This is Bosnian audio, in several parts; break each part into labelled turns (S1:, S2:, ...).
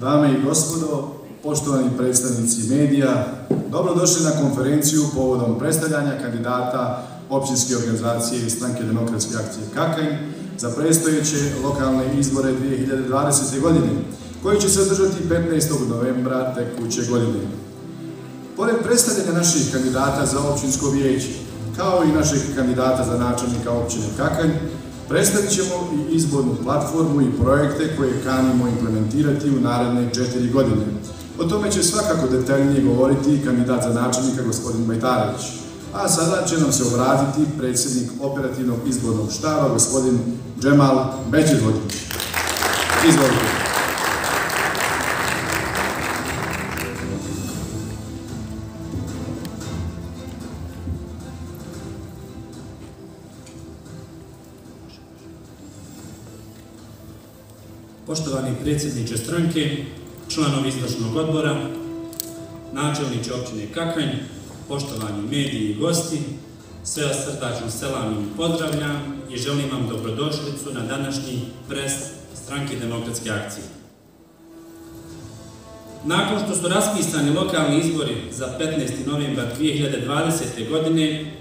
S1: Dame i gospodo, poštovani predstavnici medija, dobrodošli na konferenciju povodom predstavljanja kandidata općinske organizacije Stranke demokratske akcije Kakanj za predstojeće lokalne izbore 2020. godine, koji će se održati 15. novembra tekuće godine. Pored predstavljanja naših kandidata za općinsko vijeće, kao i naših kandidata za načelnika općine Kakanj, predstavit ćemo i izbornu platformu i projekte koje kanimo implementirati u naredne 4 godine. O tome će svakako detaljnije govoriti kandidat za načelnika gospodin Bajtarević. A sada će nam se obratiti predsjednik operativnog izbornog štaba gospodin Džemal Bećirhodžić. Izvolite.
S2: Poštovani predsjedniče stranke, članovi izvršnog odbora, načelniče općine Kakanj, poštovani mediji i gosti, sve vas srdačno selamim i pozdravljam i želim vam dobrodošlicu na današnji pres Stranke demokratske akcije. Nakon što su raspisani lokalni izbori za 15. novembar 2020. godine,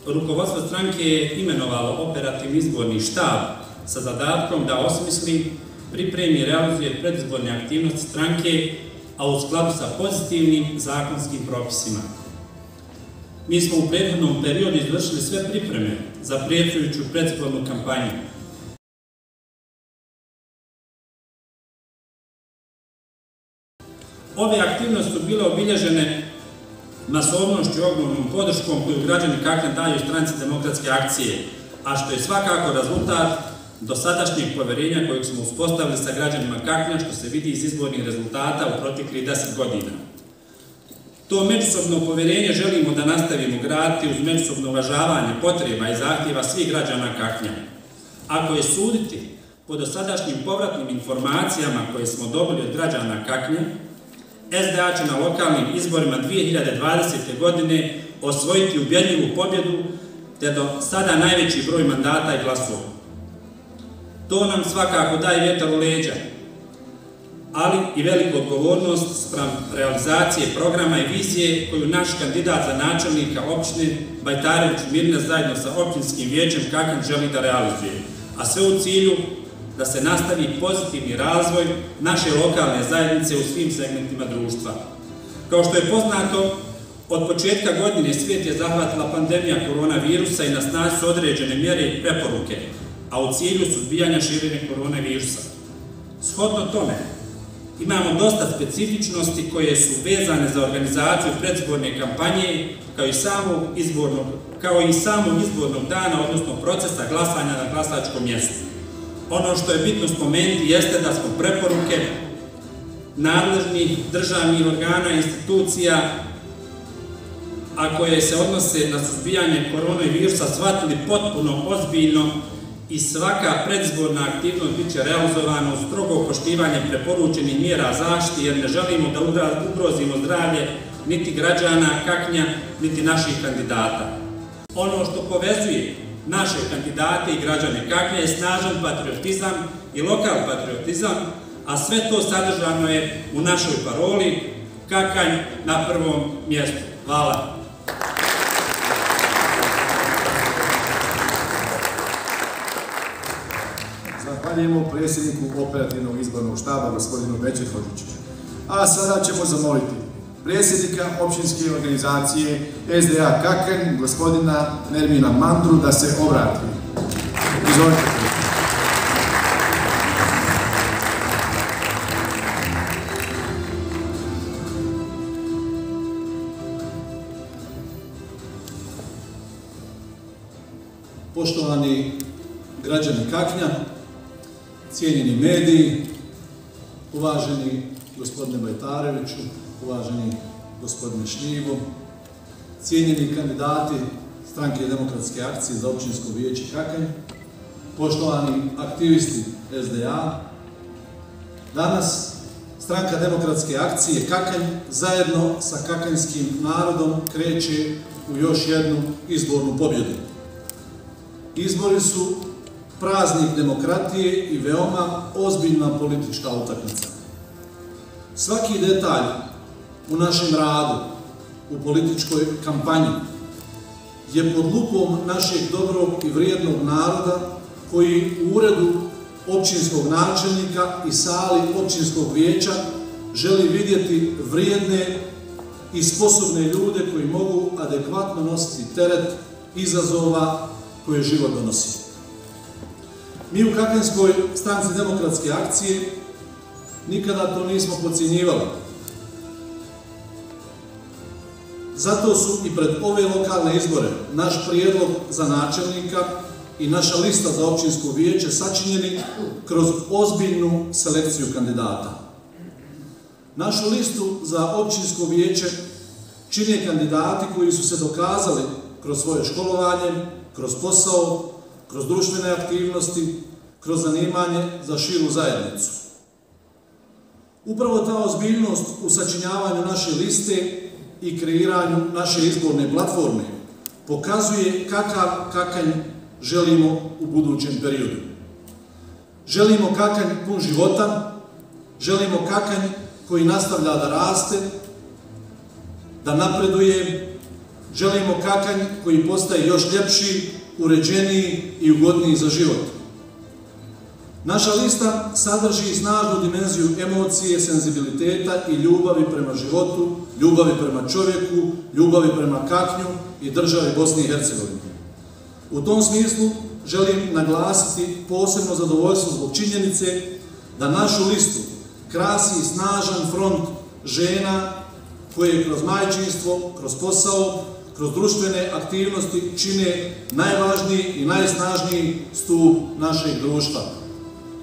S2: rukovodstvo stranke je imenovalo operativni izborni štab sa zadatkom da osmisli, pripremi i realizuje predizborne aktivnosti stranke, a u skladu sa pozitivnim zakonskim propisima. Mi smo u prethodnom periodu izvršili sve pripreme za predstojeću predizbornu kampanju. Ove aktivnosti su bile obilježene masovnošću i ogromnom podrškom koju građani Kakanj daju stranci demokratske akcije, a što je svakako rezultat dosadašnjeg poverenja kojeg smo uspostavili sa građanima Kaknja, što se vidi iz izbornih rezultata u proteklih 10 godina. To međusobno poverenje želimo da nastavimo graditi uz međusobno uvažavanje potreba i zahtjeva svih građana Kaknja. Ako je suditi po dosadašnjim povratnim informacijama koje smo dobili od građana Kaknja, SDA će na lokalnim izborima 2020. godine osvojiti ubjedljivu pobjedu te do sada najveći broj mandata i glasova. To nam svakako daje vjetar u leđa, ali i veliku odgovornost spram realizacije programa i vizije koju naš kandidat za načelnika općine Bajtarević Mirne zajedno sa općinskim vijećem Kakanj želi da realizuje, a sve u cilju da se nastavi pozitivni razvoj naše lokalne zajednice u svim segmentima društva. Kao što je poznato, od početka godine svijet je zahvatila pandemija koronavirusa i na snazi su određene mjere i preporuke, a u cilju suzbijanja širenja koronavirusa. Shodno tome, imamo dosta specifičnosti koje su vezane za organizaciju predizborne kampanje, kao i samog izbornog dana, odnosno procesa glasanja na glasačkom mjestu. Ono što je bitno spomenuti jeste da smo preporuke nadležnih državnih organa i institucija, a koje se odnose na suzbijanje koronavirusa, shvatili potpuno ozbiljno i svaka predizborna aktivnost bit će realizovana uz strogo poštivanje preporučenih mjera zaštite, jer ne želimo da ugrozimo zdravlje niti građana Kaknja, niti naših kandidata. Ono što povezuje naše kandidate i građane Kaknja je snažan patriotizam i lokal patriotizam, a sve to sadržano je u našoj paroli Kakanj na prvom mjestu. Hvala.
S1: Zahvaljujemo predsjedniku operativnog izbornog štaba gospodinu Bećirhodžiću. A sada ćemo zamoliti predsjednika općinske organizacije SDA Kakanj, gospodina Nermina Mandru, da se obrati. Izvolite.
S3: Poštovani građani Kaknja, cijenjeni mediji, uvaženi gospodine Bajtareviću, uvaženi gospodine Šljivo, cijenjeni kandidati Stranke demokratske akcije za općinsko vijeće Kakanj, poštovani aktivisti SDA, danas Stranka demokratske akcije Kakanj zajedno sa kakanjskim narodom kreće u još jednu izbornu pobjedu. Izbori su praznik demokratije i veoma ozbiljna politička utakmica. Svaki detalj u našem radu, u političkoj kampanji, je pod lupom našeg dobrog i vrijednog naroda koji u uredu općinskog načelnika i sali općinskog vijeća želi vidjeti vrijedne i sposobne ljude koji mogu adekvatno nositi teret izazova koje život donosi. Mi u Kakanjskoj stranci demokratske akcije nikada to nismo podcjenjivali. Zato su i pred ove lokalne izbore naš prijedlog za načelnika i naša lista za općinsko vijeće sačinjeni kroz ozbiljnu selekciju kandidata. Našu listu za općinsko vijeće čine kandidati koji su se dokazali kroz svoje školovanje, kroz posao, kroz društvene aktivnosti, kroz zanimanje za širu zajednicu. Upravo ta ozbiljnost u sačinjavanju naše liste i kreiranju naše izborne platforme pokazuje kakav Kakanj želimo u budućem periodu. Želimo Kakanj pun života, želimo Kakanj koji nastavlja da raste, da napreduje, želimo Kakanj koji postaje još ljepši, uređeniji i ugodniji za život. Naša lista sadrži snažnu dimenziju emocije, senzibiliteta i ljubavi prema životu, ljubavi prema čovjeku, ljubavi prema Kaknju i državi Bosni i Hercegovine. U tom smislu želim naglasiti posebno zadovoljstvo zbog činjenice da našu listu krasi snažan front žena koje kroz majčinstvo, kroz posao, kroz društvene aktivnosti čine najvažniji i najsnažniji stup našeg društva.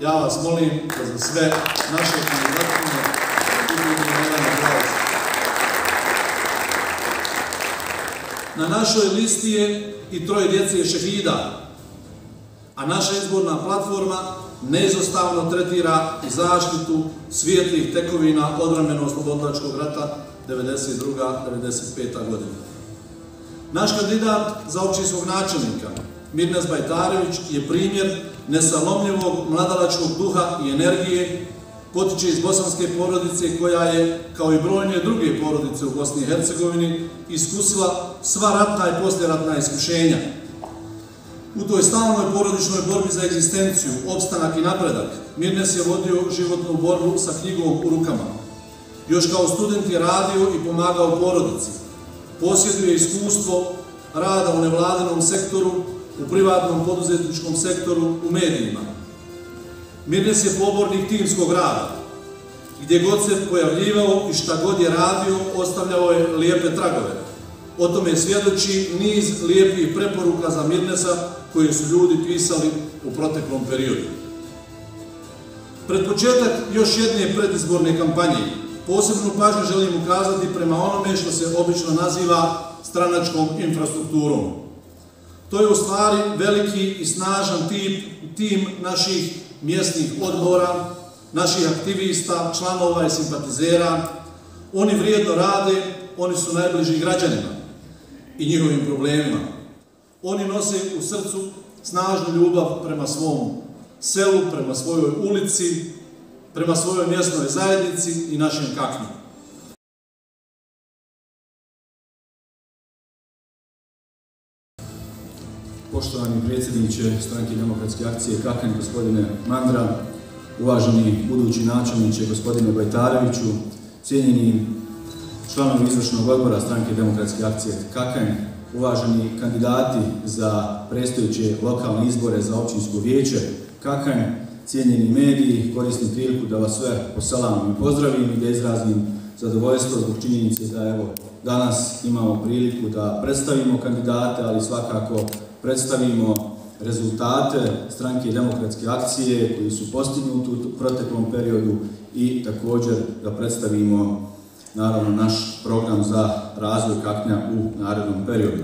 S3: Ja vas molim da za sve naše kandidatine budemo jedan aplauz. Na našoj listi je i 3 djece šehida, a naša izborna platforma neizostavno tretira i zaštitu svijetlih tekovina odbrambeno-oslobodilačkog rata 1992.-1995. godina. Naš kandidat za općinskog načelnika, Mirnes Bajtarević, je primjer nesalomljivog mladalačkog duha i energije, potiče iz bosanske porodice koja je, kao i brojne druge porodice u Bosni i Hercegovini, iskusila sva ratna i poslijeratna iskušenja. U toj stalnoj porodičnoj borbi za egzistenciju, opstanak i napredak, Mirnes je vodio životnu borbu sa knjigom u rukama. Još kao student je radio i pomagao porodici. Posjeduje iskustvo rada u nevladinom sektoru, u privatnom poduzetničkom sektoru, u medijima. Mirnes je pobornik timskog rada. Gdje god se pojavljivao i šta god je radio, ostavljao je lijepe tragove. O tome svjedoči niz lijepih preporuka za Mirnesa koje su ljudi pisali u proteklom periodu. Pred početak još jedne predizborne kampanje posebnu pažnju želim ukazati prema onome što se obično naziva stranačkom infrastrukturom. To je u stvari veliki i snažan tim naših mjesnih odbora, naših aktivista, članova i simpatizera. Oni vrijedno rade, oni su najbliži građanima i njihovim problemima. Oni nose u srcu snažnu ljubav prema svom selu, prema svojoj ulici, prema svojoj mjesnoj zajednici i našem Kaknju.
S1: Poštovani predsjedniče Stranke demokratske akcije Kakanj, gospodine Mandra, uvaženi budući načelniče, gospodine Bajtareviću, cijenjeni članovi izvršnog odbora Stranke demokratske akcije Kakanj, uvaženi kandidati za predstojeće lokalne izbore za općinsko vijeće Kakanj, cijenjeni mediji, koristim priliku da vas sve poselamim i pozdravim i da izrazim zadovoljstvo zbog činjenice da evo danas imamo priliku da predstavimo kandidate, ali svakako predstavimo rezultate Stranke demokratske akcije koji su postignuti u proteklom periodu i također da predstavimo naravno naš program za razvoj Kaknja u narednom periodu.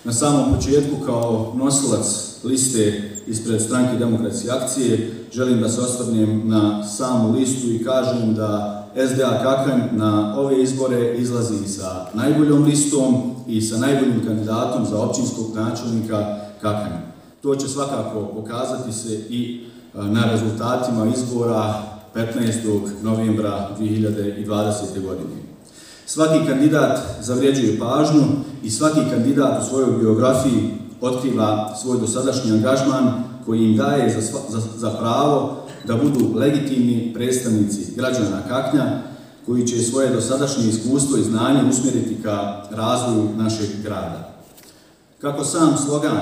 S1: Na samom početku kao nosilac liste ispred Stranke demokratske akcije želim da se osvrnem na samu listu i kažem da SDA Kakanj na ove izbore izlazi sa najboljom listom i sa najboljim kandidatom za općinskog načelnika Kakanja. To će svakako pokazati se i na rezultatima izbora
S4: 15. novembra 2020. godine. Svaki kandidat zavređuje pažnju i svaki kandidat u svojoj biografiji otkriva svoj dosadašnji angažman koji im daje za pravo da budu legitimni predstavnici građana Kaknja koji će svoje dosadašnje iskustvo i znanje usmjeriti ka razvoju našeg grada. Kako sam slogan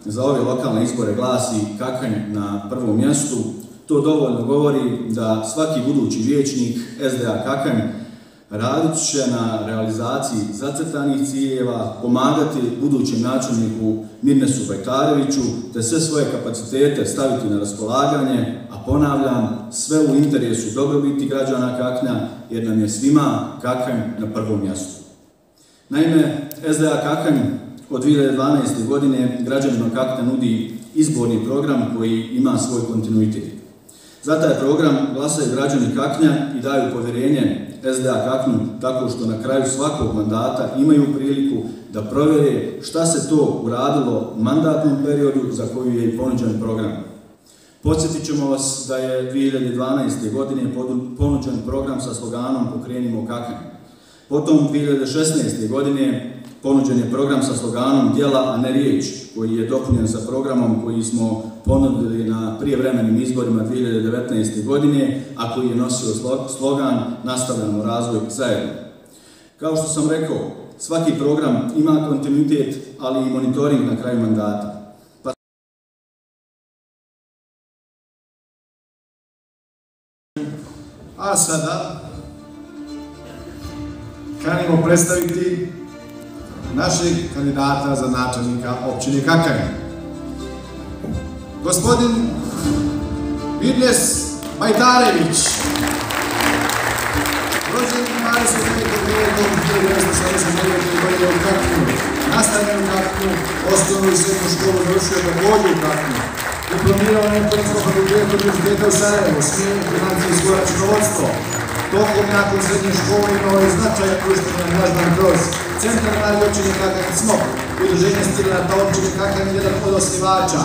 S4: za ove lokalne izbore glasi Kakanj na prvom mjestu, to dovoljno govori da svaki budući vijećnik SDA Kakanj radit će na realizaciji zacrtanih ciljeva, pomagati budućem načelniku Mirnesu Bajtareviću, te sve svoje kapacitete staviti na raspolaganje, a ponavljam, sve u interesu dobrobiti građana Kaknja, jer nam je svima Kakanj na prvom mjestu. Naime, SDA Kakanj od 2012. godine građanima Kaknja nudi izborni program koji ima svoj kontinuitet. Za taj program glasaju građani Kaknja i daju povjerenje SDA Kaknju tako što na kraju svakog mandata imaju priliku da provjere šta se to uradilo u mandatnom periodu za koju je i ponuđen program. Podsjetit ćemo vas da je 2012. godine ponuđen program sa sloganom Pokrenimo Kakanj. Potom 2016. godine ponuđen je program sa sloganom Djela, a ne riječ, koji je dopunjen sa programom koji smo ponudili na prijevremenim izborima 2019. godine, a koji je nosio slogan Nastavljamo razvoj zajedno. Kao što sam rekao, svaki program ima kontinuitet, ali i monitoring na kraju mandata.
S1: A sada kanimo predstaviti našeg kandidata za načelnika općine Kakanj. Gospodin Mirnes Bajtarević, rođen 29.9.1979. godine u Kaknju, nastavljen u Kaknju, osnovnu i srednju školu završio također u Kaknju. Diplomirao na Ekonomskom fakultetu Univerziteta u Sarajevu, smjer financijsko računovodstvo. Tokom nakon srednje škole imao je značajan društveni angažman kroz Centar mladih općine Kakanj Smok, Udruženje studenata općine Kakanj, jedan od osnivača,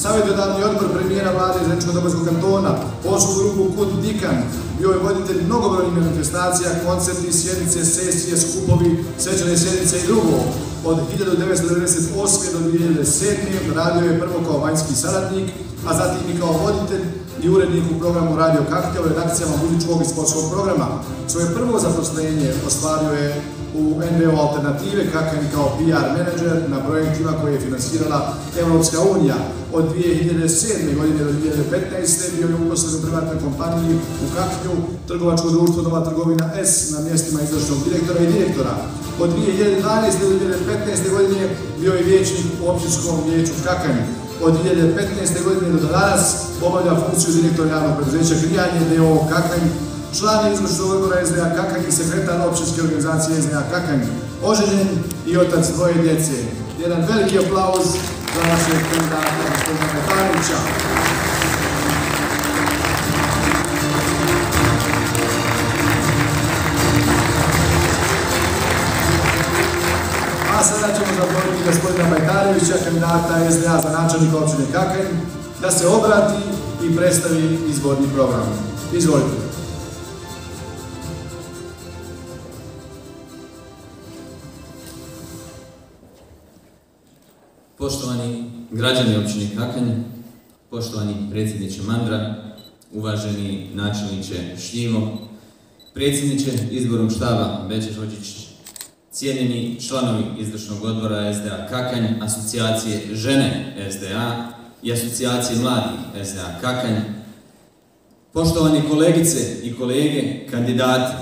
S1: savjetodavni odbor premijera vlade iz Zeničko-Dobojskog kantona, polsku grupu Kud Dikan, bio je voditelj mnogobrojnih manifestacija, koncerti, sjednice, sesije, skupovi, svečane sjednice i drugo. Od 1998. do 2007. radio je prvo kao vanjski saradnik, a zatim i kao voditelj i urednik u programu Radio Kaknja u redakcijama muzičkog i sportskog programa. Svoje prvo zaposlenje ostvario je u NVO Alternative Kakanj kao PR menadžer na projektima koje je finansirala Evropska unija. Od 2007. godine do 2015. bio je uposlen u privatnoj kompaniji u Kaknju, trgovačko društvo Nova trgovina S na mjestima izvršnog direktora i direktora. Od 2012. do 2015. godine bio je vijećnik u općinskom vijeću Kakanj. Od 2015. godine do danas obavlja funkciju direktora javnog preduzeća Grijanje d.o.o. Kakanj, član izvršnog odbora SDA Kakanj i sekretar općinske organizacije SDA Kakanj, oženjen i otac dvoje djece. Jedan veliki aplauz za našeg kandidata gospodina Bajtarevića. A sada ćemo zamoliti gospodina Bajtarevića, kandidata SDA za načelnika općine Kakanj, da se obrati i predstavi izborni program. Izvolite.
S5: Poštovani građani općine Kakanj, poštovani predsjedniče Mandra, uvaženi načelniče Šljivo, predsjedniče izbornog štaba Beće Hođić, cijenjeni članovi izvršnog odbora SDA Kakanj, asocijacije žene SDA i asocijacije mladih SDA Kakanj, poštovani kolegice i kolege, kandidati,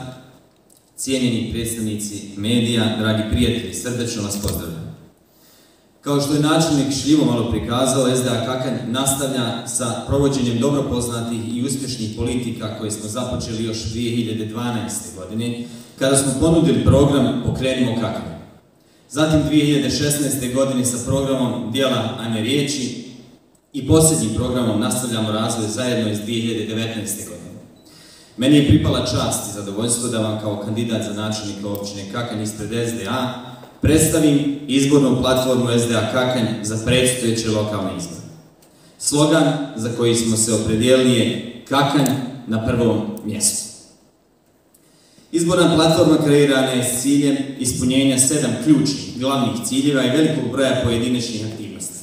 S5: cijenjeni predstavnici medija, dragi prijatelji, srdečno vas pozdravljam. Kao što je načelnik Šljivo malo prikazao, SDA Kakanj nastavlja sa provođenjem dobro poznatih i uspješnih politika koje smo započeli još 2012. godine, kada smo ponudili program Pokrenimo Kakanj. Zatim 2016. godine sa programom Djela, a ne riječi i posljednjim programom Nastavljamo razvoj zajedno iz 2019. godine. Meni je pripala čast i zadovoljstvo da vam kao kandidat za načelnika općine Kakanj ispred SDA predstavim izbornu platformu SDA Kakanj za predstojeće lokalne izbore. Slogan za koji smo se opredijelili je Kakanj na prvom mjestu. Izborna platforma kreirana je s ciljem ispunjenja 7 ključnih glavnih ciljeva i velikog broja pojedinačnih aktivnosti.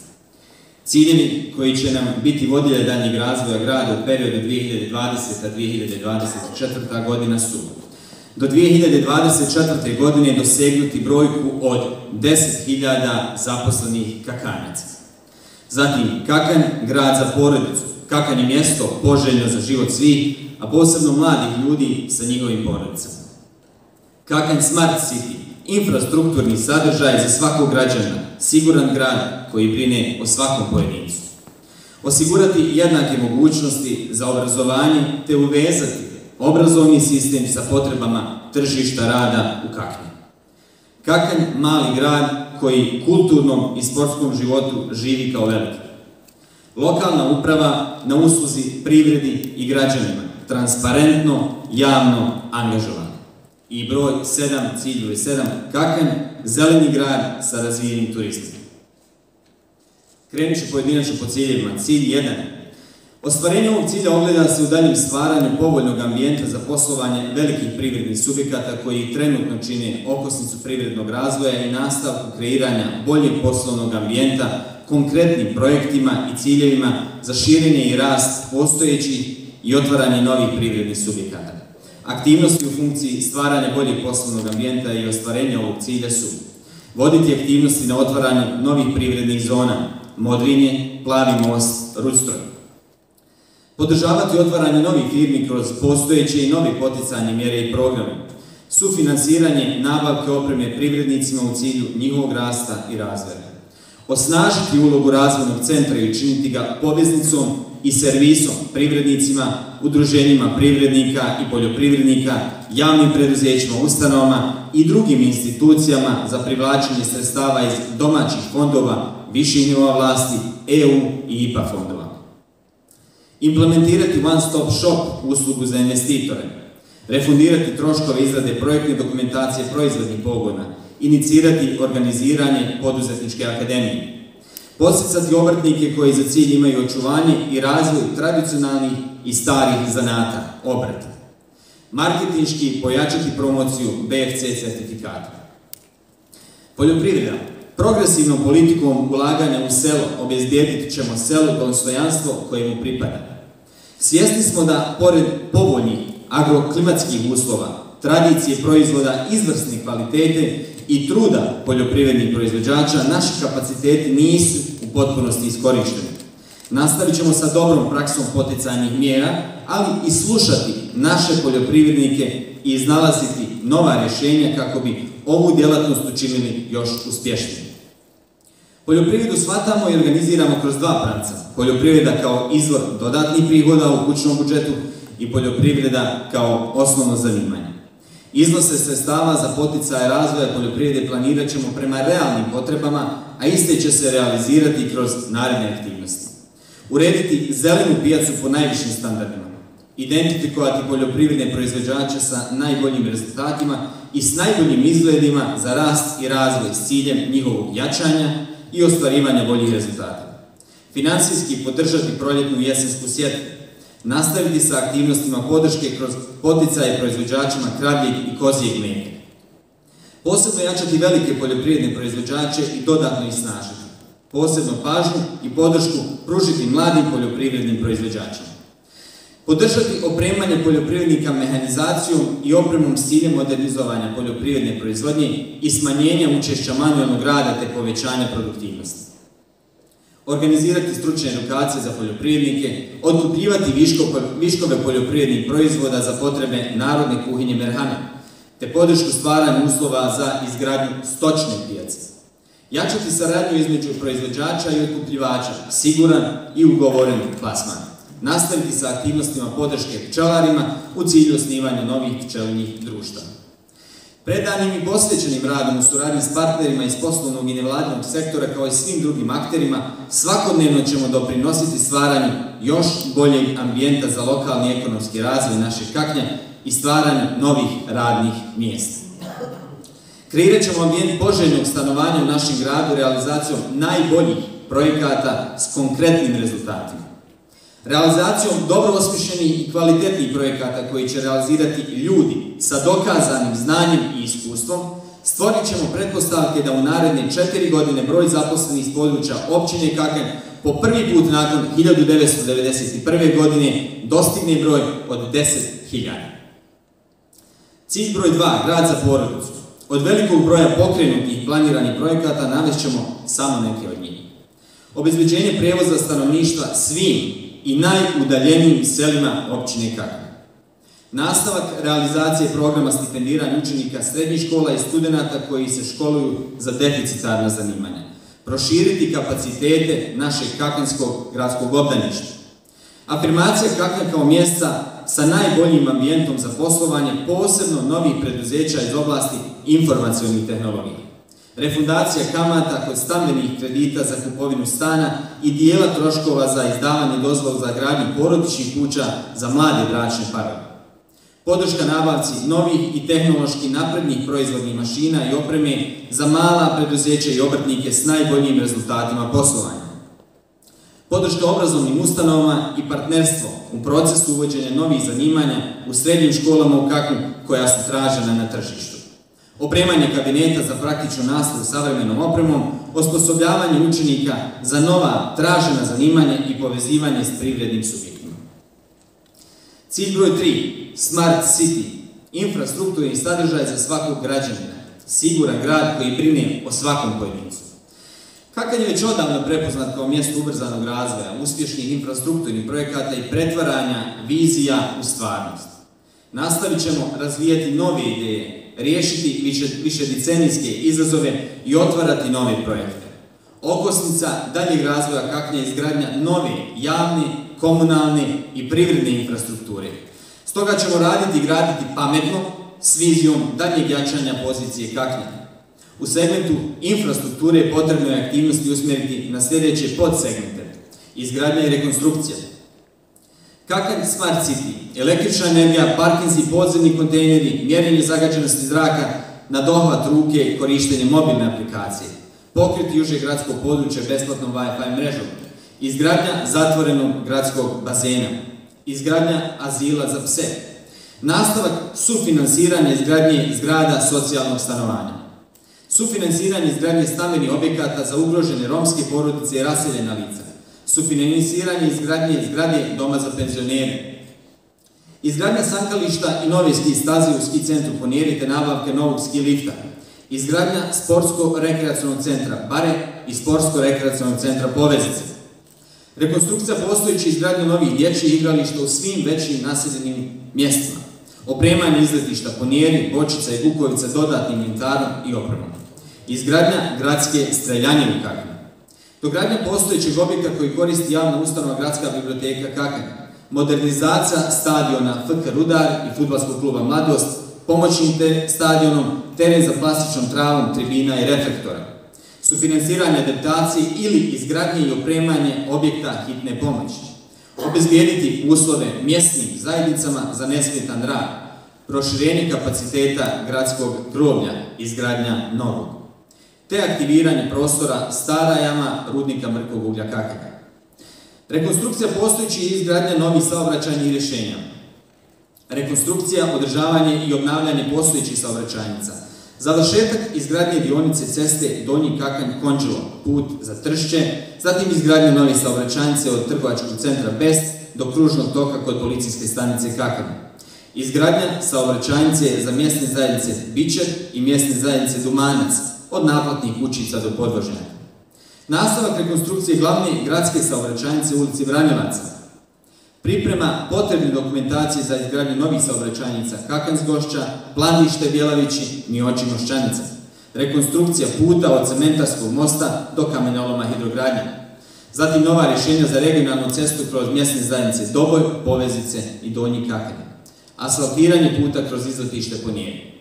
S5: Ciljevi koji će nam biti vodilje daljnjeg razvoja grada u periodu 2020-2024. godina su: do 2024. godine dosegnuti brojku od 10.000 zaposlenih kakanjaca. Zatim, Kakanj, grad za porodicu. Kakanj je mjesto poželjno za život svih, a posebno mladih ljudi sa njihovim porodicama. Kakanj Smart City, infrastrukturni sadržaj za svakog građana, siguran grad koji brine o svakom pojedincu. Osigurati jednake mogućnosti za obrazovanje te uvezati obrazovni sistem sa potrebama tržišta rada u Kakanju. Kakanj, mali grad koji kulturnom i sportskom životu živi kao veliki. Lokalna uprava na usluzi privredi i građanima, transparentno, javno angažovano. I broj 7, cilj broj 7, Kakanj, zeleni grad sa razvijenim turizmom. Krenut ću pojedinačno po ciljevima. Cilj 1. Ostvarenje ovog cilja ogleda se u daljem stvaranju povoljnog ambijenta za poslovanje velikih privrednih subjekata koji trenutno čine okosnicu privrednog razvoja i nastavku kreiranja boljeg poslovnog ambijenta konkretnim projektima i ciljevima za širenje i rast postojećih i otvaranje novih privrednih subjekata. Aktivnosti u funkciji stvaranja boljeg poslovnog ambijenta i ostvarenja ovog cilja su: voditi aktivnosti na otvaranju novih privrednih zona, Modrinje, Plavi most, Rudstroj. Podržavati otvaranje novih firmi kroz postojeće i nove poticajne mjere i programe. Sufinansiranje nabavke opreme privrednicima u cilju njihovog rasta i razvoja. Osnažiti ulogu razvojnog centra i učiniti ga poveznicom i servisom privrednicima, udruženjima privrednika i poljoprivrednika, javnim preduzećima, ustanovama i drugim institucijama za privlačenje sredstava iz domaćih fondova, viših nivoa vlasti, EU i IPA fondova. Implementirati one-stop shop uslugu za investitore. Refundirati troškove izrade projektne dokumentacije proizvodnih pogona. Inicirati organiziranje poduzetničke akademije. Podsticati obrtnike koji za cilj imaju očuvanje i razvoj tradicionalnih i starih zanata, obrta. Marketinški pojačati promociju BFC certifikata. Poljoprivreda. Progresivnom politikom ulaganja u selo obezbijedit ćemo selu dostojanstvo koje mu pripada. Svjesni smo da, pored povoljnih agroklimatskih uslova, tradicije proizvoda izvrsne kvalitete i truda poljoprivrednih proizvođača, naši kapaciteti nisu u potpunosti iskorišteni. Nastavit ćemo sa dobrom praksom poticajnih mjera, ali i slušati naše poljoprivrednike i iznalaziti nova rješenja kako bi ovu djelatnost učinili još uspješnije. Poljoprivredu shvatamo i organiziramo kroz dva pravca. Poljoprivreda kao izvor dodatnih prihoda u kućnom budžetu i poljoprivreda kao osnovno zanimanje. Iznose sredstava za poticaj razvoja poljoprivrede planirat ćemo prema realnim potrebama, a iste će se realizirati kroz naredne aktivnosti. Urediti zelenu pijacu po najvišim standardima. Identifikovati poljoprivredne proizvođače sa najboljim rezultatima i s najboljim izgledima za rast i razvoj s ciljem njihovog jačanja i ostvarivanja boljih rezultata. Financijski podržati proljetnu i jesensku sjetvu. Nastaviti sa aktivnostima podrške kroz poticaje proizvođačima kravljeg i kozijeg mlijeka. Posebno jačati velike poljoprivredne proizvođače i dodatno ih snažiti. Posebno pažnju i podršku pružiti mladim poljoprivrednim proizvođačima. Podržati opremanje poljoprivrednika mehanizacijom i opremom s ciljem modernizovanja poljoprivredne proizvodnje i smanjenja učešća manualnog rada te povećanja produktivnosti. Organizirati stručne edukacije za poljoprivrednike, otkupljivati viškove poljoprivrednih proizvoda za potrebe narodne kuhinje Merhana, te podršku stvaranju uslova za izgradnju stočne pijace. Jačati saradnju između proizvođača i otkupljivača, siguran i ugovoren plasman. Nastaviti sa aktivnostima podrške pčelarima u cilju osnivanja novih pčelinjih društava. Predanim i posvećenim radom u suradnji s partnerima iz poslovnog i nevladinog sektora kao i svim drugim akterima, svakodnevno ćemo doprinositi stvaranju još boljeg ambijenta za lokalni ekonomski razvoj našeg Kaknja i stvaranju novih radnih mjesta. Kreirat ćemo ambijent poželjnog stanovanja u našem gradu realizacijom najboljih projekata s konkretnim rezultatima. Realizacijom dobro osmišljenih i kvalitetnih projekata koji će realizirati ljudi sa dokazanim znanjem i iskustvom, stvorit ćemo pretpostavke da u naredne 4 godine broj zaposlenih iz područja općine Kakanj po prvi put nakon 1991. godine dostigne broj od 10.000. Cilj broj 2, grad za porodicu. Od velikog broja pokrenutih i planiranih projekata navest ćemo samo neke od njih. Obezbeđenje prijevoza stanovništva svim i najudaljenijim selima općine Kakanj. Nastavak realizacije programa stipendiranja učenika srednjih škola i studenata koji se školuju za deficitarna zanimanja. Proširiti kapacitete našeg kakanjskog gradskog obdaništa. Afirmacija Kakanj kao mjesta sa najboljim ambijentom za poslovanje, posebno novih preduzeća iz oblasti informacionih tehnologija. Refundacija kamata kod stambenih kredita za kupovinu stana i dijela troškova za izdavanje dozvola za gradnju porodičnih kuća za mlade bračne parove. Podrška nabavci novih i tehnološki naprednih proizvodnih mašina i opreme za mala preduzeća i obrtnike s najboljim rezultatima poslovanja. Podrška obrazovnim ustanovama i partnerstvo u procesu uvođenja novih zanimanja u srednjim školama u Kakanju koja su tražena na tržištu. Opremanje kabineta za praktičnu nastavu savremenom opremom, osposobljavanje učenika za nova tražena zanimanja i povezivanje s privrednim subjektima. Cilj broj 3. Smart City. Infrastrukturni sadržaj za svakog građanina. Siguran grad koji brine o svakom pojedincu. Kakanj je već odavno prepoznat kao mjesto ubrzanog razvoja, uspješnih infrastrukturnih projekata i pretvaranja vizija u stvarnost. Nastavit ćemo razvijati nove ideje, riješiti višedecenijske izazove i otvarati nove projekte. Okosnica daljeg razvoja Kakanja je izgradnja nove, javne, komunalne i privredne infrastrukture. Stoga ćemo raditi i graditi pametno, s vizijom daljeg jačanja pozicije Kakanja. U segmentu infrastrukture potrebno je aktivnosti usmjeriti na sljedeće podsegmente. Izgradnja i rekonstrukcija. Kakanj Smart City, električna energija, parkinzi, podzemni kontejneri, mjerenje zagađenosti zraka na dohvat ruke, korištenje mobilne aplikacije. Pokret južeg gradskog područja besplatnom Wi-Fi mrežom. Izgradnja zatvorenog gradskog bazena. Izgradnja azila za pse. Nastavak sufinansiranja izgradnje zgrada socijalnog stanovanja. Sufinansiranje izgradnje stambenih objekata za ugrožene romske porodice i raseljena lica. Sufinansiranje izgradnje zgrade doma za penzionere. Izgradnja sankališta i nove ski staze u ski centru Ponjeri te nabavke novog ski lifta. Izgradnja sportsko-rekreacionog centra Bare i sportsko-rekreacionog centra Povezice. Rekonstrukcija postojeće izgradnje novih dječjih igrališta u svim većim naseljenim mjestima. Opremanje izletišta Ponjeri, Bočica i Bukovica dodatnim inventarom i opremom. Izgradnja gradske streljanje u Kakanju. Dogradnja postojećeg objekta koji koristi javna ustanova Gradska biblioteka Kakanj. Modernizacija stadiona FK Rudar i fudbalskog kluba Mladost, pomoćnim stadionom, teren za plastičnom travom, tribina i reflektora. Sufinansiranje adaptacije ili izgradnje i opremanje objekta hitne pomoći. Obezbijediti uslove mjesnim zajednicama za nesmetan rad. Proširenje kapaciteta gradskog groblja, izgradnja novog. Te aktiviranje prostora Stara jama rudnika mrkog uglja Kakanja. Rekonstrukcija postojećih i izgradnja novih saobraćajnih rješenja. Rekonstrukcija, održavanje i obnavljanje postojećih saobraćajnica. Završetak izgradnje dionice ceste Donji Kakanj-Konđelo, put za Tršće, zatim izgradnja nove saobraćajnice od trgovačkog centra Best do kružnog toka kod policijske stanice Kakanj. Izgradnja saobraćajnice za mjesne zajednice Bičer i mjesne zajednice Dumanac, od naplatnih kućica do podvožnjaka. Nastavak rekonstrukcije glavne gradske saobraćajnice u ulici Vranilaca. Priprema potrebne dokumentacije za izgradnju novih saobraćajnica Kakanj-Gošća, Plandište Bjelavići, Mioči Mošćanica. Rekonstrukcija puta od cementarskog mosta do kamenoloma Hidrogradnja. Zatim nova rješenja za regionalnu cestu kroz mjesne zajednice Doboj, Povezice i Donji Kakanj. Asfaltiranje puta kroz izletište Ponjeri.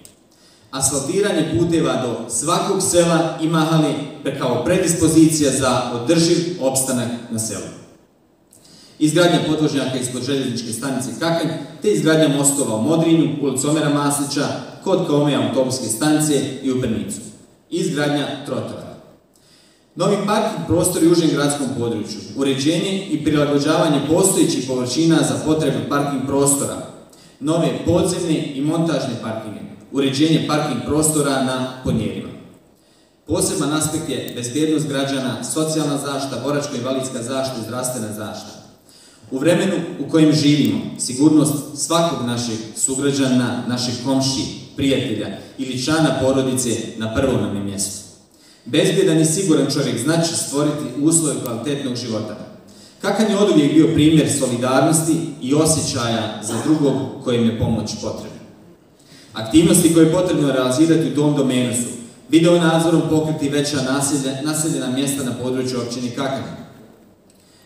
S5: Asfaltiranje puteva do svakog sela i mahali kao predispozicija za održiv opstanak na selu. Izgradnja podvožnjaka ispod željezničke stanice Kakanj, te izgradnja mostova u Modrinju, ulicu Omera Maslića, kod Kaume autobuske stanice i u Brnicu. Izgradnja trotoara. Novi parking prostori u užem gradskom području, uređenje i prilagođavanje postojećih površina za potrebe parking prostora, nove podzemne i montažne parkinge, uređenje parking prostora na Ponjerima. Poseban aspekt je bezbjednost građana, socijalna zaštita, boračko-invalidska zaštita i zdravstvena zaštita. U vremenu u kojem živimo, sigurnost svakog našeg sugrađana, našeg komšije, prijatelja ili člana porodice na prvom nam je mjestu. Bezbjedan i siguran čovjek znači stvoriti uslove kvalitetnog života. Kakanj je oduvijek bio primjer solidarnosti i osjećaja za drugog kojem je pomoć potrebna. Aktivnosti koje je potrebno realizirati u tom domenu su video nadzorom pokriti veća naseljena mjesta na području općine Kakanj,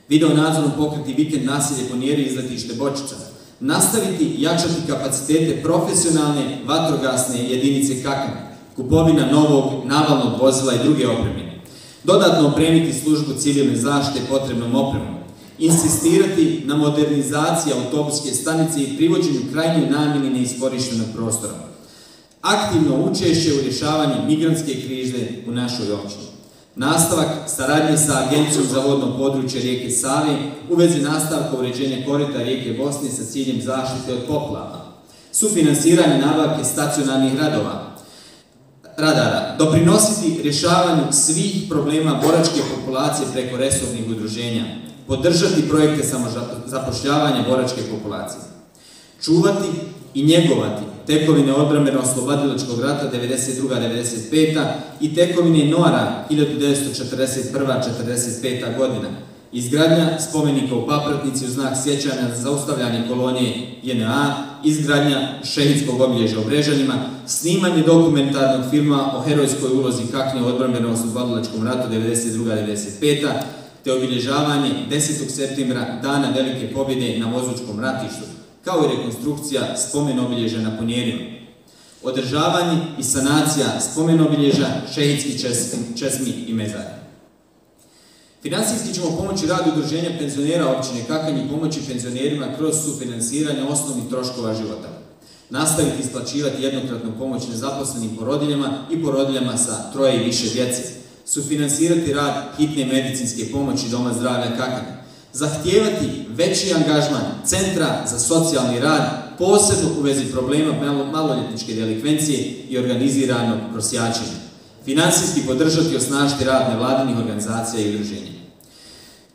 S5: video nadzorom pokriti vikend naselje Ponjeri i izletište Bočica, nastaviti i jačati kapacitete profesionalne vatrogasne jedinice Kakanj, kupovina novog navalnog vozila i druge opreme, dodatno opremiti službu civilne zaštite potrebnom opremom, insistirati na modernizaciji autobuske stanice i privođenju krajnjoj namjeni neiskorištenog prostora, aktivno učešće u rješavanju migrantske krize u našoj općini, nastavak saradnje sa Agencijom za vodno područje rijeke Save u vezi nastavka uređenja korita rijeke Bosne sa ciljem zaštite od poplava, sufinansiranje nabavke stacionarnih radara, doprinositi rješavanju svih problema boračke populacije preko resornih udruženja, podržati projekte samozapošljavanja boračke populacije, čuvati i njegovati tekovine odbrambeno-oslobodilačkog rata 92-95 i tekovine Noara 1941-45 godina, izgradnja spomenika u Papratnici u znak sjećanja za zaustavljanje kolonije JNA, izgradnja šehidskog obilježja u Brežanima, snimanje dokumentarnog filma o herojskoj ulozi Kaknja u odbrambeno-oslobodilačkom ratu 92-95, te obilježavanje 10. septembra, dana Velike pobjede na Vozučkom ratištu, kao i rekonstrukcija spomen obilježja na Ponjerima. Održavanje i sanacija spomen obilježja, šehidski česmi i mezari. Finansijski ćemo pomoći radu udruženja penzionera općine Kakanj i pomoći penzionerima kroz sufinansiranje osnovnih troškova života. Nastaviti isplaćivati jednokratnu pomoć nezaposlenim porodiljama i porodiljama sa 3 i više djece. Sufinansirati rad hitne medicinske pomoći Doma zdravlja Kakanj. Zahtijevati veći angažman Centra za socijalni rad, posebno u vezi problema maloljetničke delikvencije i organiziranog prosjačenja. Finansijski podržati i osnažiti rad nevladinih organizacija i udruženja.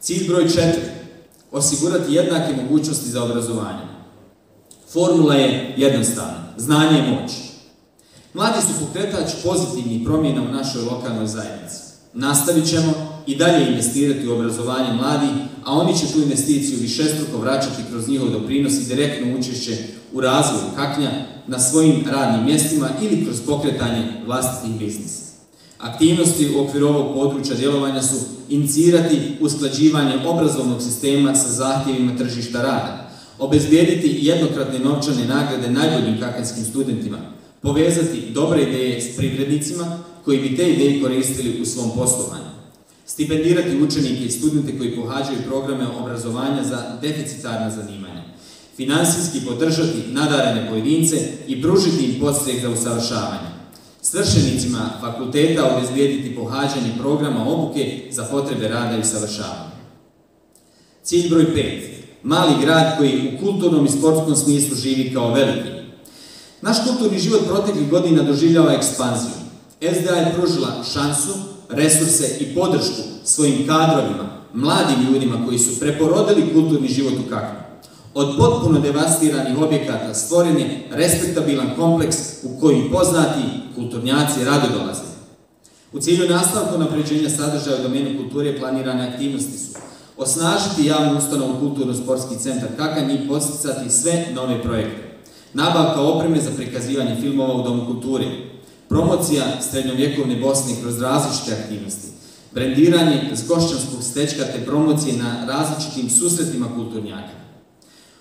S5: Cilj broj 4. Osigurati jednake mogućnosti za obrazovanje. Formula je jednostavna. Znanje je moć. Mladi su pokretač pozitivnih promjena u našoj lokalnoj zajednici. Nastavit ćemo i dalje investirati u obrazovanje mladih, a oni će tu investiciju višestruko vraćati kroz njihov doprinos i direktno učešće u razvoju Kaknja na svojim radnim mjestima ili kroz pokretanje vlastitih biznisa. Aktivnosti u okviru ovog područja djelovanja su inicirati usklađivanje obrazovnog sistema sa zahtjevima tržišta rada, obezbijediti jednokratne novčane nagrade najboljim kakanjskim studentima, povezati dobre ideje s privrednicima koji bi te ideje koristili u svom poslovanju, stipendirati učenike i studente koji pohađaju programe obrazovanja za deficitarna zanimanja, finansijski podržati nadarene pojedince i pružiti im podstrek za usavršavanje, svršenicima fakulteta obezbijediti pohađanje programa obuke za potrebe rada i usavršavanja. Cilj broj 5. Mali grad koji u kulturnom i sportskom smislu živi kao veliki. Naš kulturni život proteklih godina doživljava ekspanziju. SDA je pružila šansu, resurse i podršku svojim kadrovima, mladim ljudima koji su preporodili kulturni život u Kaknju. Od potpuno devastiranih objekata stvoren je respektabilan kompleks u koji poznati kulturnjaci rado dolaze. U cilju nastavka unapređenja sadržaja u domenu kulture planirane aktivnosti su osnažiti javnu ustanovu Kulturno-sportski centar Kakanj i podsticati sve nove projekte. Nabavka opreme za prikazivanje filmova u Domu kulture, promocija srednjovjekovne Bosne kroz različite aktivnosti, brendiranje zgošćanskog stečka te promocije na različitim susretima kulturnjaka.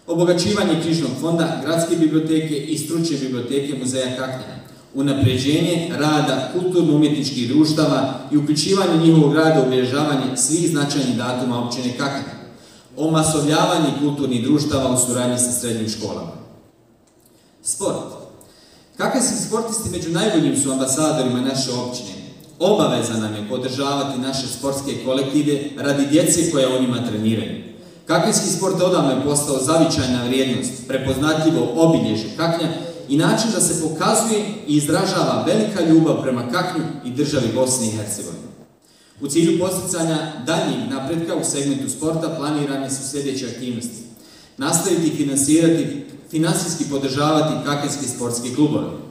S5: Obogaćivanje knjižnog fonda, gradske biblioteke i stručne biblioteke muzeja Kaknja, unapređenje rada kulturno-umjetničkih društava i uključivanje njihovog rada u obilježavanje svih značajnih datuma općine Kakanj, omasovljavanje kulturnih društava u suradnji sa srednjim školama. Sport. Kakanjski sportisti među najboljim su ambasadorima naše općine. Obaveza nam je podržavati naše sportske kolektive radi djece koja u njima treniraju. Kakanjski sport odavno je postao zavičajna vrijednost, prepoznatljivo obilježje Kaknja i način da se pokazuje i izražava velika ljubav prema Kaknju i državi Bosne i Hercegovine. U cilju posticanja daljnjeg napretka u segmentu sporta planirane su sljedeće aktivnosti. Nastaviti finansirati, finansijski podržavati kakanjske sportske klubove.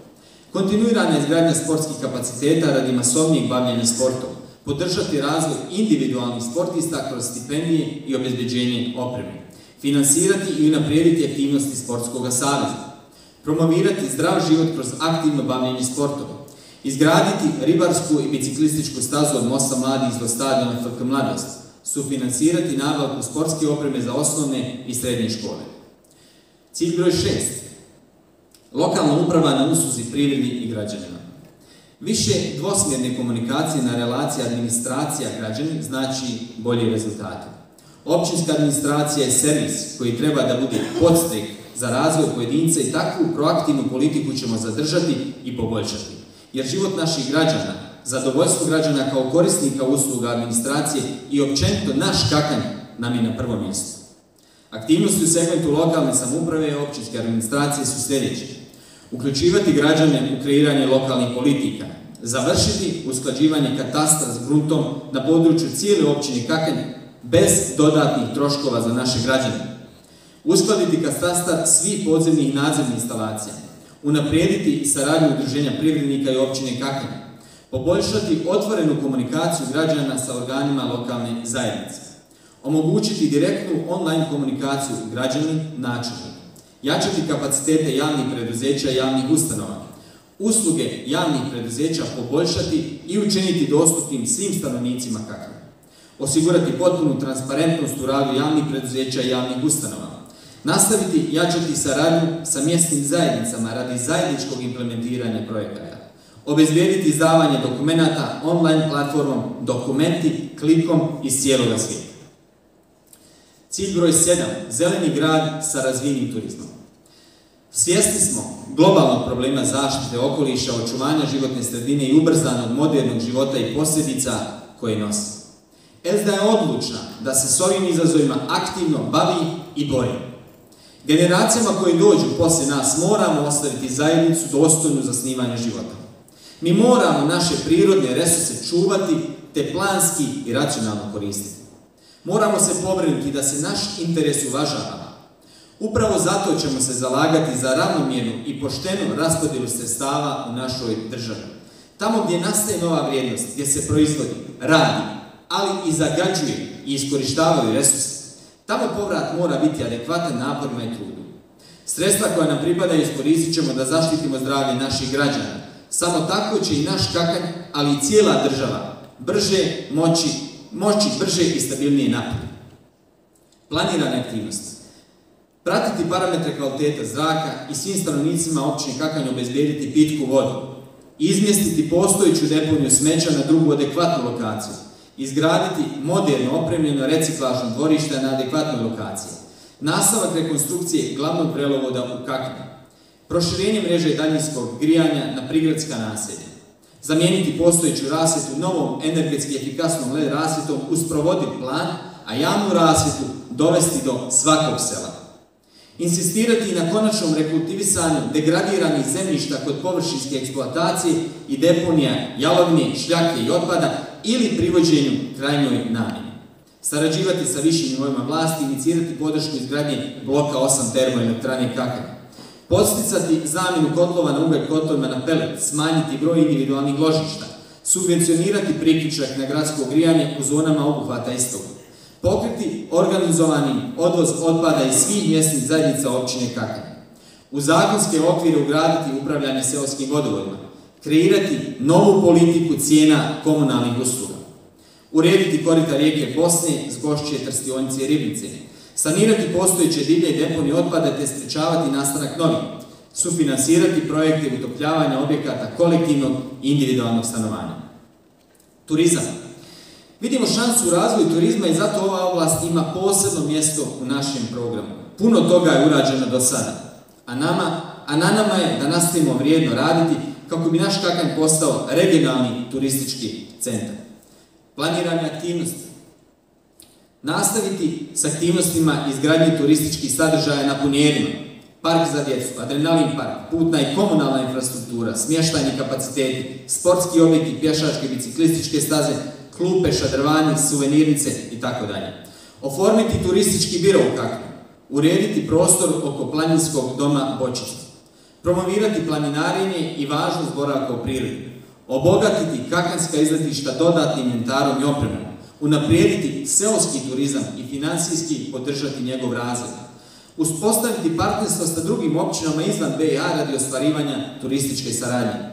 S5: Kontinuirana izgradnja sportskih kapaciteta radi masovnijeg bavljenja sportom. Podržati razvoj individualnih sportista kroz stipendije i obezbeđenje opreme. Finansirati i unaprijediti aktivnosti sportskog saveza. Promovirati zdrav život kroz aktivno bavljenje sportom. Izgraditi ribarsku i biciklističku stazu od mosta Mladih do stadiona FK Mladost. Sufinansirati nabavku sportske opreme za osnovne i srednje škole. Cilj broj 6. Lokalna uprava na usluzi privredi i građanima. Više dvosmjerne komunikacije na relaciji administracija-građani znači bolji rezultati. Općinska administracija je servis koji treba da bude podstrek za razvoj pojedinca i takvu proaktivnu politiku ćemo zadržati i poboljšati. Jer život naših građana, zadovoljstvo građana kao korisnika usluga administracije i općenito naš Kakanj nam je na prvom mjestu. Aktivnosti u segmentu lokalne samouprave i općinske administracije su sljedeće. Uključivati građane u kreiranje lokalnih politika, završiti usklađivanje katastra s gruntom na području cijele općine Kakanj bez dodatnih troškova za naše građane. Uskladiti katastar svih podzemnih i nadzemnih instalacija. Unaprijediti saradnju udruženja privrednika i općine Kakanj. Poboljšati otvorenu komunikaciju građana sa organima lokalne zajednice. Omogućiti direktnu online komunikaciju građani načelnika. Jačati kapacitete javnih preduzeća i javnih ustanova. Usluge javnih preduzeća poboljšati i učiniti dostupnim svim stanovnicima Kaknja. Osigurati potpunu transparentnost u radu javnih preduzeća i javnih ustanova. Nastaviti jačati saradnju sa mjesnim zajednicama radi zajedničkog implementiranja projekata. Obezbijediti izdavanje dokumenata online platformom Dokumenti klikom iz cijeloga svijeta. Cilj broj 7. Zeleni grad sa razvijenim turizmom. Svjesni smo globalnog problema zaštite okoliša, očuvanja životne sredine i ubrzanog modernog života i posljedica koje nosi. SDA je odlučna da se s ovim izazovima aktivno bavi i bori. Generacijama koje dođu poslije nas moramo ostaviti zajednicu dostojnu zasnivanja života. Mi moramo naše prirodne resurse čuvati te planski i racionalno koristiti. Moramo se pobrinuti da se naš interes uvažava. Upravo zato ćemo se zalagati za ravnomjernu i poštenu raspodjelu sredstava u našoj državi. Tamo gdje nastaje nova vrijednost, gdje se proizvodi, radi, ali i zagađuje i iskorištavaju resurse. Tamo povrat mora biti adekvatan naporima i trudu. Sredstva koja nam pripadaju iskoristit ćemo da zaštitimo zdravlje naših građana. Samo tako će i naš Kakanj, ali i cijela država moći brže i stabilnije naprijed. Planirane aktivnosti. Pratiti parametre kvalitete zraka i svim stanovnicima općine Kakanj obezbijediti pitku vodu. Izmjestiti postojeću deponiju smeća na drugu adekvatnu lokaciju. Izgraditi moderno opremljeno reciklažno dvorište na adekvatnoj lokaciji. Nastavak rekonstrukcije glavnog prelovoda u Kaknju. Proširenje mreže daljinskog grijanja na prigradska naselja. Zamijeniti postojeću rasvjetu novom energetski efikasnom LED rasvjetom uz provodiv plan, a javnu rasvjetu dovesti do svakog sela. Insistirati na konačnom rekultivisanju degradiranih zemljišta kod površinske eksploatacije i deponija jalovine, šljake i otpada ili privođenju krajnjoj namjeni. Sarađivati sa višim nivoima vlasti, inicirati podršku izgradnje bloka 8 termoelektrane Kakanj. Podsticati zamjenu kotlova na ugalj kotlovima na pelet, smanjiti broj individualnih ložišta, subvencionirati priključak na gradsko grijanje u zonama obuhvata istog. Pokriti organizovani odvoz otpada iz svih mjesnih zajednica općine Kakanj. U zakonske okvire ugraditi upravljanje seoskim vodovodima. Kreirati novu politiku cijena komunalnih usluga. Urediti korita rijeke Bosne, Zgošće, Trstionice i Ribnice. Sanirati postojeće divlje i deponije otpada te sprječavati nastanak novih. Sufinansirati projekte utopljavanja objekata kolektivnog i individualnog stanovanja. Turizam. Vidimo šansu u razvoju turizma i zato ova oblast ima posebno mjesto u našem programu. Puno toga je urađeno do sada, a na nama je da nastavimo vrijedno raditi kako bi naš Kakanj postao regionalni turistički centar. Planirane aktivnosti. Nastaviti s aktivnostima izgradnje turističkih sadržaja na Punjerima, park za djecu, adrenalin park, putna i komunalna infrastruktura, smještajni kapaciteti, sportski objekti, pješačke, biciklističke staze, klupe, šadrvani, suvenirnice itd. Oformiti turistički biro u Kakanju, urediti prostor oko planinskog doma Bočica, promovirati planinarenje i važnost boravka u prirodi, obogatiti kakanjska izletišta dodatnim inventarom i opremom, unaprijediti seoski turizam i financijski podržati njegov razvoj, uspostaviti partnerstvo sa drugim općinama izvan BiH radi ostvarivanja turističke saradnje,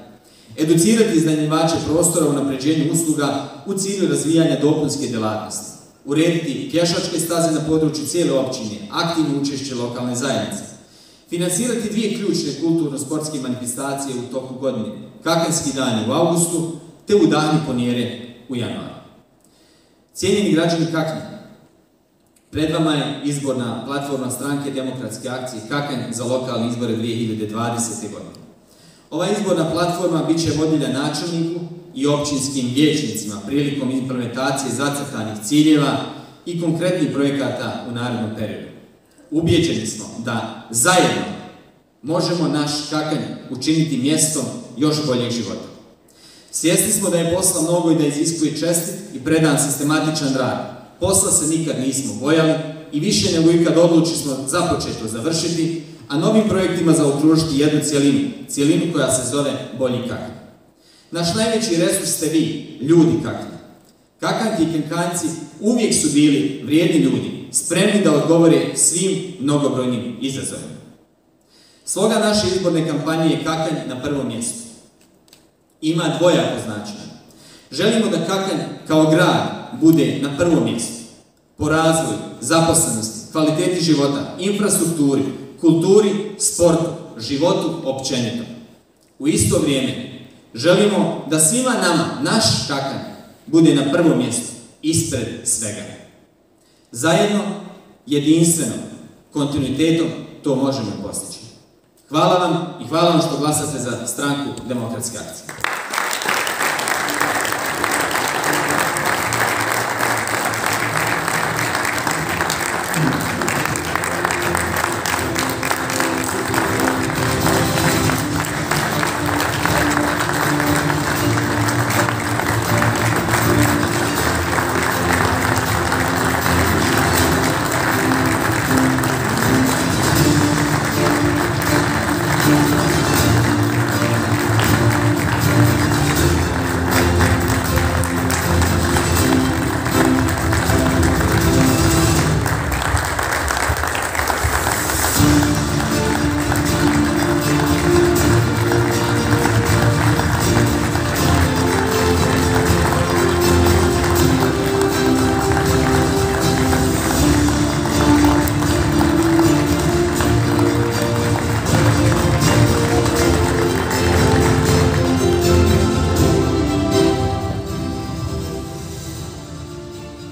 S5: educirati iznajmljivače prostora u unapređenju usluga u cilju razvijanja dopunske djelatnosti, urediti pješačke staze na području cijele općine, aktivno učešće lokalne zajednice, financirati 2 ključne kulturno-sportske manifestacije u toku godine, Kakanjski dani u avgustu te Udahni Ponjere u januaru. Cijenjeni građani Kaknja, pred vama je izborna platforma Stranke demokratske akcije Kakanj za lokalne izbore 2020. godine. Ova izborna platforma bit će vodilja načelniku i općinskim vijećnicima prilikom implementacije zacrtanih ciljeva i konkretnih projekata u narednom periodu. Ubijeđeni smo da zajedno možemo naš Kakanj učiniti mjestom još boljeg života. Svjesni smo da je posla mnogo i da iziskuje čestit i predan sistematičan rad. Posla se nikad nismo bojali i više nego ikad odlučili smo započeto završiti, a novim projektima zaokružiti jednu cijelinu koja se zove bolji Kakanj. Naš najveći resurs ste vi, ljudi Kaknja. Kakanjki i Kankanjci uvijek su bili vrijedni ljudi, spremni da odgovore svim mnogobrojnim izazovima. Slogan naše izborne kampanje je Kakanj na prvom mjestu. Ima dvojako značenje. Želimo da Kakanj kao grad bude na prvom mjestu po razvoju, zaposlenosti, kvaliteti života, infrastrukturi, kulturi, sportu, životu općenito. U isto vrijeme želimo da svima nama naš Kakanj bude na prvom mjestu, ispred svega. Zajedno, jedinstveno, kontinuitetom to možemo postići. Hvala vam i hvala vam što glasate za Stranku demokratske akcije.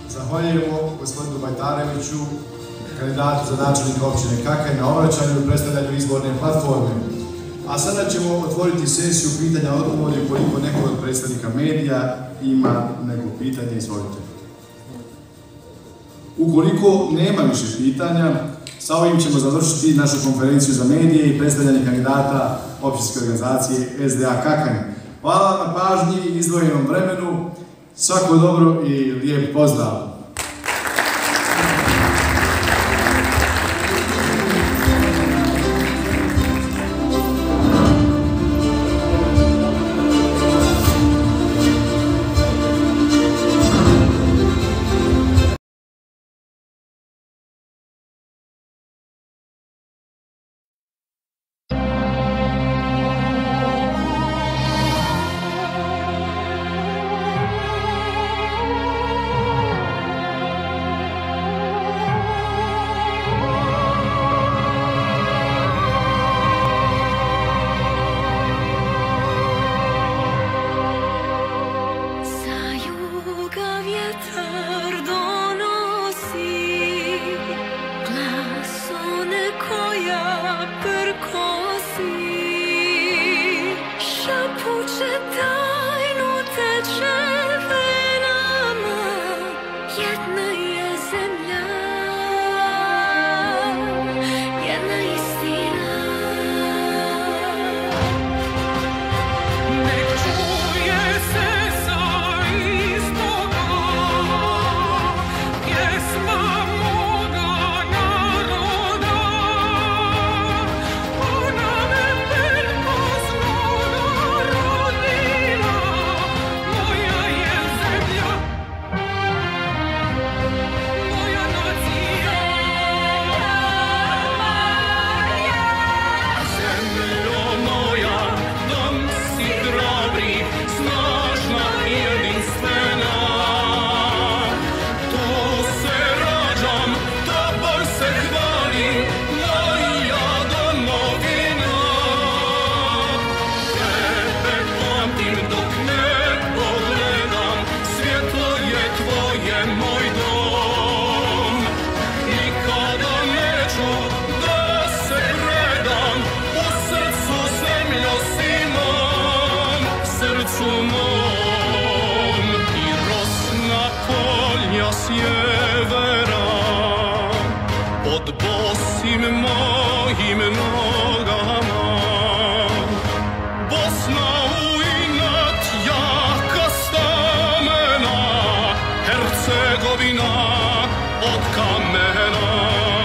S1: Zahvaljujemo gospodinu Bajtareviću, kandidatu za načelnika općine Kakanj, na obraćanju i predstavljanju izborne platforme. A sada ćemo otvoriti sesiju pitanja odgovora ukoliko neko od predstavnika medija ima neko pitanje, izvolite. Ukoliko nema više pitanja, sa ovim ćemo završiti našu konferenciju za medije i predstavljanje kandidata općinske organizacije SDA Kakanj. Hvala vam na pažnji i izdvojenom vremenu. Svako dobro i lijep pozdrav!
S6: Hercegovina od kamena.